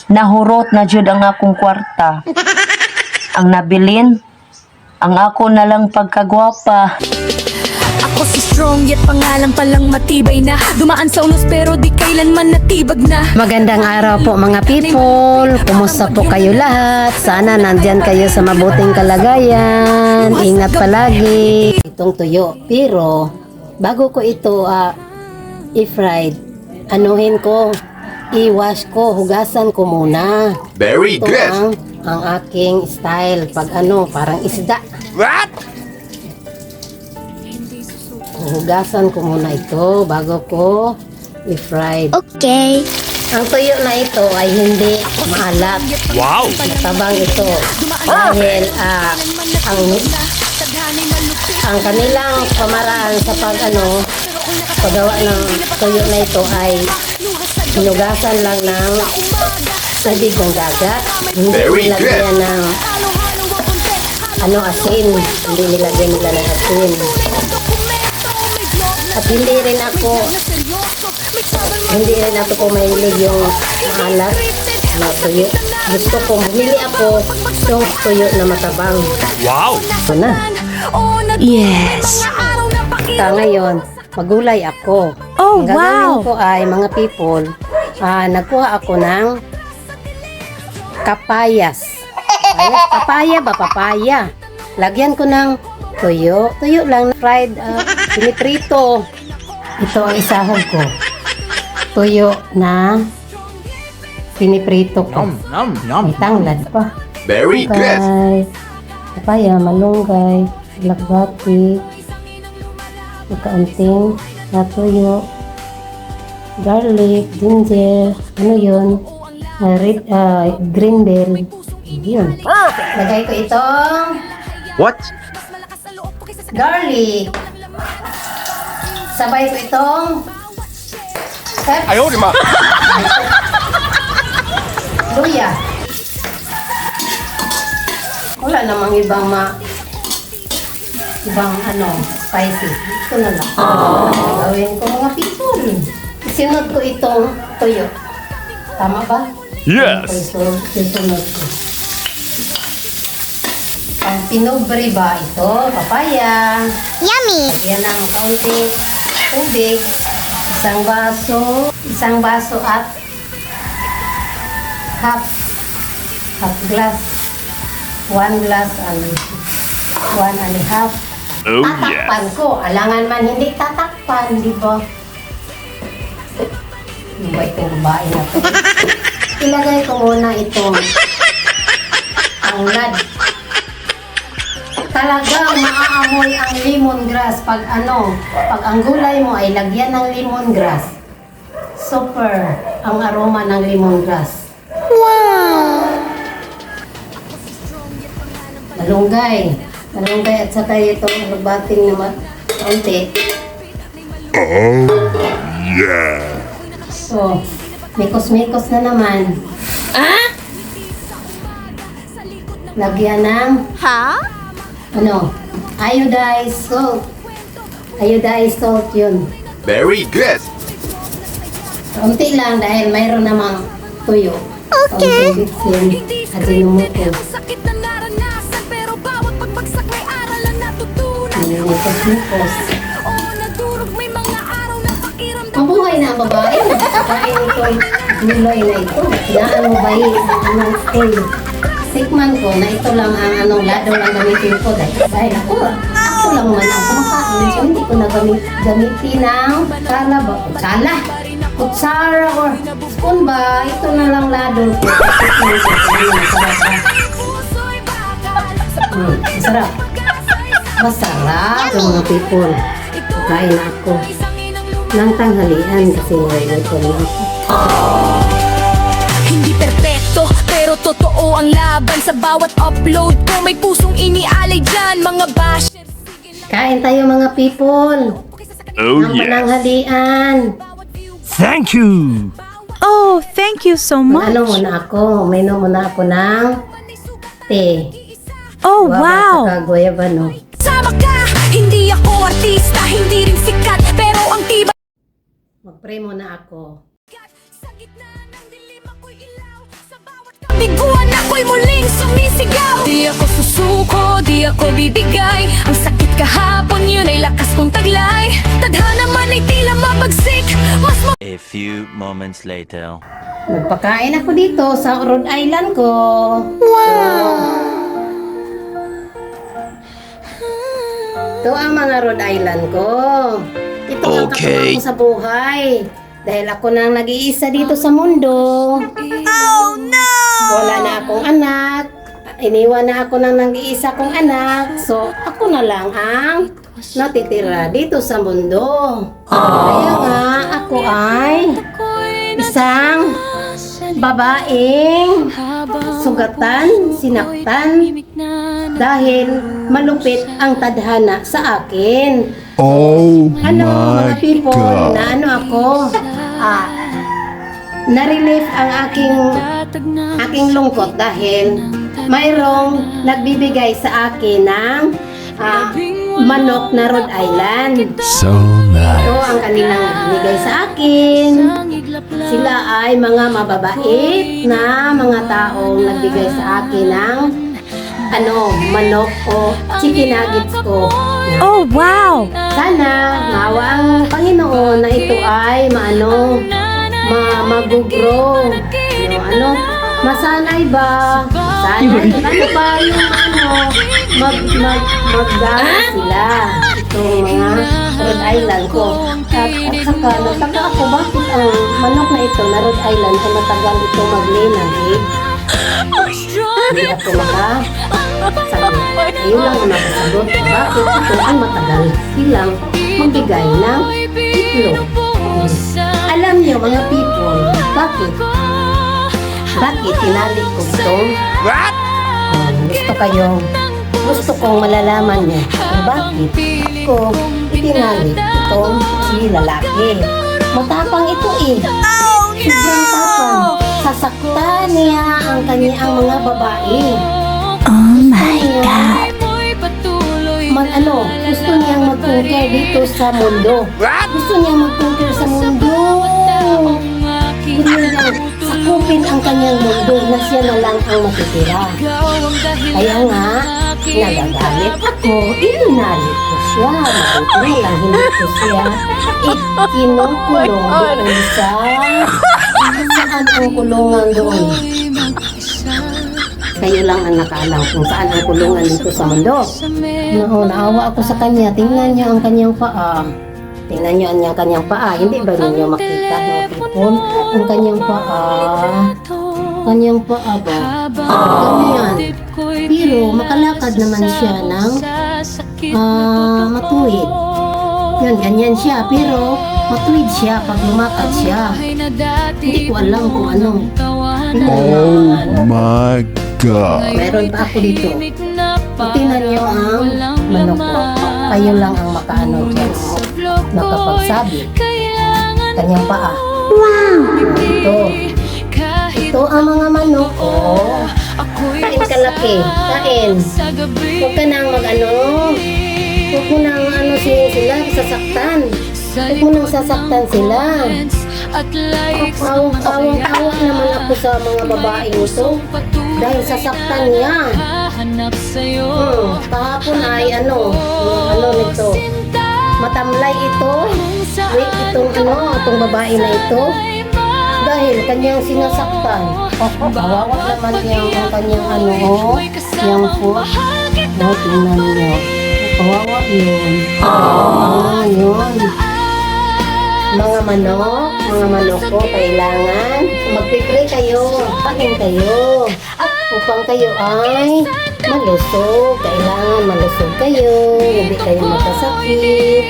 Nahurot na jud ang akong kwarta. Ang nabilin, ang ako na lang pagkagwapa. Ako si strong yet pangalan palang matibay na. Dumaan sa unos pero di kailanman natibag na. Magandang araw po mga people. Kumusta po kayo lahat? Sana nandyan kayo sa mabuting kalagayan. Ingat palagi. Itong tuyo. Pero bago ko ito i-fried, anuhin ko, i-wash ko, hugasan ko muna. Very Ito good. ang aking style. Pag parang isda. What? Hugasan ko muna ito bago ko i-fried. Okay. Ang tuyo na ito ay hindi maalat. Wow. Matabang ito. Dahil ang kanilang pamaraan sa paggawa ng tuyo na ito ay hinugasan lang ng tubig ng dagat. Hindi Very nilagyan ng asin. Hindi nilagyan nila ng asin. At hindi rin ako mahilig yung maalat na tuyo. Gusto ko, bumili ako yung tuyo na matabang. Wow. Ito na. Yes. Ngayon, magulay ako. Oh, Ang gagawin ko ay, mga people, nagkuha ako ng kapayas. Papaya ba? Papaya. Lagyan ko ng tuyo. Tuyo lang, fried, piniprito. Ito ang isahog ko. Tuyo na piniprito ko. May tanglad pa. Very good. Malunggay, papaya, malunggay, lakbati, kaunting tuyo, garlic, ginger, green bell. Yun. Lagay ko itong What? garlic. Sabay ko itong Ayaw di ma. luya. Wala namang ibang spicy. Ito na lang. Gawin ko mga people. Sinod ko itong tuyo. Tama ba? Yes. Sinod ko. Ang pinobre ba ito? Papaya. Yummy. Yan ang kaunting tubig. Isang baso at half glass. 1 glass and 1.5. Oh Tatakpan ko. Alangan man hindi tatakpan, di ba? Di ba itong babae na to? Ilagay ko muna itong tanglad. Talagang maaamoy ang lemongrass pag ang gulay mo ay lagyan ng lemongrass. Super ang aroma ng lemongrass. Malunggay at saka itong lubating na kaunti. Yeah. So, mikos-mikos na naman. Lagyan ng iodized salt. Iodized salt yun. Very good. Kaunti lang dahil mayroon namang tuyo. Okay. Kaunting bitsin at sinumuko. Sakit na naranasan pero bawat pagbagsak may aral ang natutunan. Mikos-mikos. Oo, nadurog may mga araw na pakiramdam. Mabuhay na ang babae. Kain itong gulay na ito. Hinaan mo ba ng oil? Tikman ko na ito lang ang lado ang gamitin ko. Dahil ako lang man ang kumakain. So hindi ko na gamitin ng kutsara or spoon ba. Ito na lang lado ko. Masarap. Masarap ang mga people. Kain na ako ng tanghalian kasi ngayon ko na ako. Hindi perpekto pero totoo ang laban. Sa bawat upload ko may pusong inialay dyan. Mga bashers. Kain tayo mga people. Oh Ng pananghalian. Thank you. Oh, thank you so much. Uminom muna ako ng tea. Oh, Guava wow. Saka guayaba, no? Sama ka, hindi ako artista, hindi rin sikat, pero ang tibay. Mag-pray muna ako. Sa gitna ng dilim ako'y ilaw. Sa sumisigaw. Di ako susuko, di ako bibigay. Ang sakit kahapon, yun ay lakas kong taglay. Tadhana man ay tila mabagsik. Mas A few moments later. Nagpakain ako dito sa Rhode Island ko. Wow! Ito ang mga Rhode Island ko. Ito ang katuwang ko sa buhay. Dahil ako nang nag-iisa dito sa mundo. Oh no! Wala na akong anak. Iniwan na ako ng nag-iisa kong anak. So, ako na lang ang natitira dito sa mundo. Kaya nga, ako ay isang babaeng sugatan, sinaktan, dahil malupit ang tadhana sa akin. Oh Ano my mga people, God. na ano ako, na-relieve ang aking lungkot dahil mayroong nagbibigay sa akin ng manok na Rhode Island. So Ito nice. ang kanilang binigay sa akin. Sila ay mga mababait na mga taong nagbigay sa akin ng manok o chicken nuggets ko. Oh, wow! Sana maawa ang Panginoon na ito ay mag-grow. Masanay ba? Sanay ba yung magdami sila. Itong mga Rhode Island ko. At saka nagtaka ako bakit ang manok na ito na Rhode Island ay matagal ito mag-lay ng egg. Hindi ako makasagot. Ayun lang ang makasagot. Bakit ito ang matagal silang magbigay ng itlog? Alam niyo mga people, bakit tinali ko ito? Gusto kong malalaman niyo kung bakit ko itinali itong si lalaki. Matapang ito eh. Sobrang tapang. Sasaktan niya ang kanyang mga babae. Oh my God! Gusto niyang mag-conquer dito sa mundo. Gusto niyang mag-conquer sa mundo. Gusto niyang sakupin ang kanyang mundo na siya na lang ang matitira. Kaya nga, nagagalit ako, inunalit ko siya. Mabuti lang hindi ko siya ikinukulong doon sa saan ang kulungan doon. Kayo lang ang nakaalam kung saan ang kulungan dito sa mundo. Naawa ako sa kanya. Tingnan niyo ang kanyang paa. Tingnan niyo ang kanyang paa. Hindi ba ninyo makita mga people? Ang kanyang paa. Kanyang paa ba? Ganyan. Pero makalakad naman siya ng matuwid. Yan, ganyan siya. Pero matuwid siya pag lumakad siya. Hindi ko alam kung ano. Oh my God. Meron pa ako dito. Tingnan niyo ang manok ko. Kayo lang ang makaano dyan. Makapagsabi. Kanyang paa. Wow! Ito ang mga manok ko. Kain ka laki. Kain. Huwag ka nang huwag mo nang sila sasaktan. Huwag mo nang sasaktan sila. Awang-awang naman ako sa mga babaeng ito. Dahil sasaktan niya. Kahapon ay nito. Matamlay ito. Wait, itong babae na ito. Dahil kanyang sinasaktan. Kawawa naman ang kanyang yung foot. Tingnan niyo. Kawawa yun. Yun. Mga manok ko, kailangan magpipray kayo, pahin kayo, upang kayo ay malusog. Kailangan malusog kayo, hindi kayo magkasakit.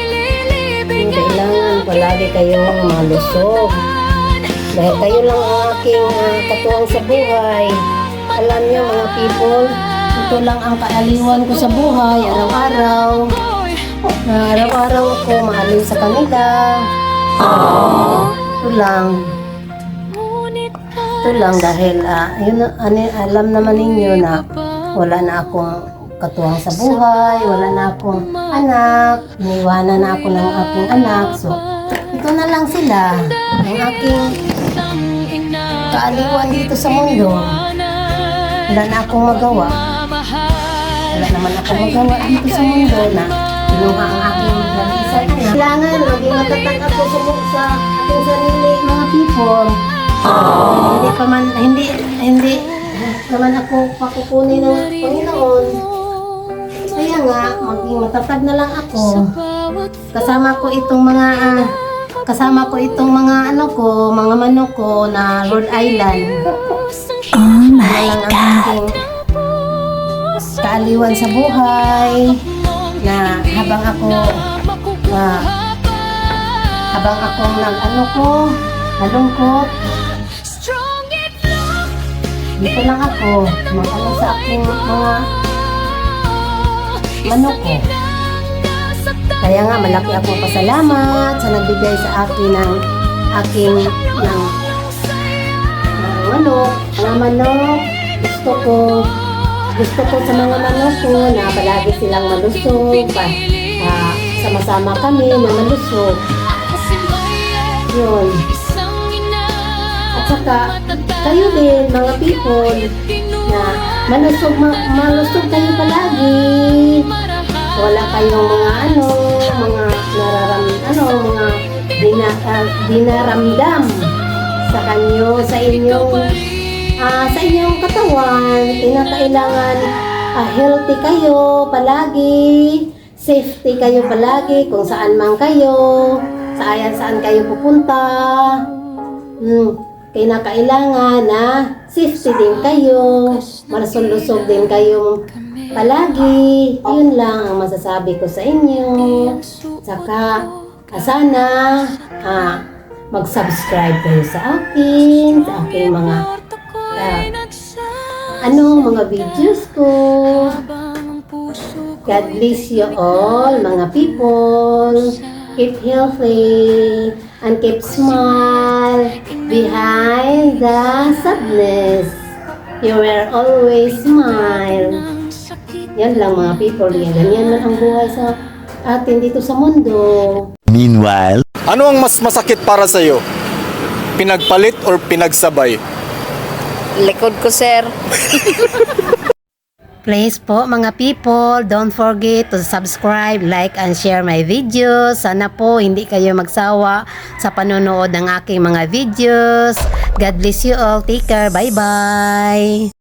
Kailangan palagi kayong malusog. Dahil kayo lang ang aking katuwang sa buhay. Alam niyo mga people, ito lang ang kaaliwan ko sa buhay, araw-araw. Araw-araw ako mahalin sa kanila. Ito lang dahil alam naman ninyo na wala na akong katuwang sa buhay, wala na akong anak, iniwanan na ako ng aking anak. So, ito na lang sila, ang aking kaaliwan dito sa mundo. wala na akong magawa. Wala naman akong magawa dito sa mundo na kinuha ang aking nag-isa na. Kailangan maging matatag ako sa aking sarili, mga people. Hindi pa man, hindi naman ako pakukunin ng Panginoon. Kaya nga, maging matatag na lang ako. Kasama ko itong mga mga manok ko na Rhode Island. Oh my Lang ang God. aking kaaliwan sa buhay na habang akong nalungkot, dito lang ako sa aking mga manok ko. Kaya nga malaki akong pasalamat sa nagbigay sa akin ng manok. Mga manok, gusto ko sa mga manok ko na palagi silang malusog. Sama-sama kami na malusog. Yun. At saka, kayo din, mga people, na malusog kayo palagi. Wala kayong mga dinaramdam sa inyong katawan. Kinakailangan healthy kayo palagi, safety kayo palagi kung saan man kayo, saan kayo pupunta. Kinakailangan na safety din kayo, malusog din kayo palagi. Yun lang ang masasabi ko sa inyo. Saka sana mag-subscribe kayo sa aking mga mga videos ko. God bless you all, mga people. Keep healthy and keep smile behind the sadness. You will always smile. Yan lang, mga people. Ganyan lang ang buhay sa atin dito sa mundo. Meanwhile, Ano ang mas masakit para sa iyo? Pinagpalit or pinagsabay? Likod ko, sir. Please po, mga people, don't forget to subscribe, like, and share my videos. Sana po hindi kayo magsawa sa panonood ng aking mga videos. God bless you all. Take care. Bye-bye.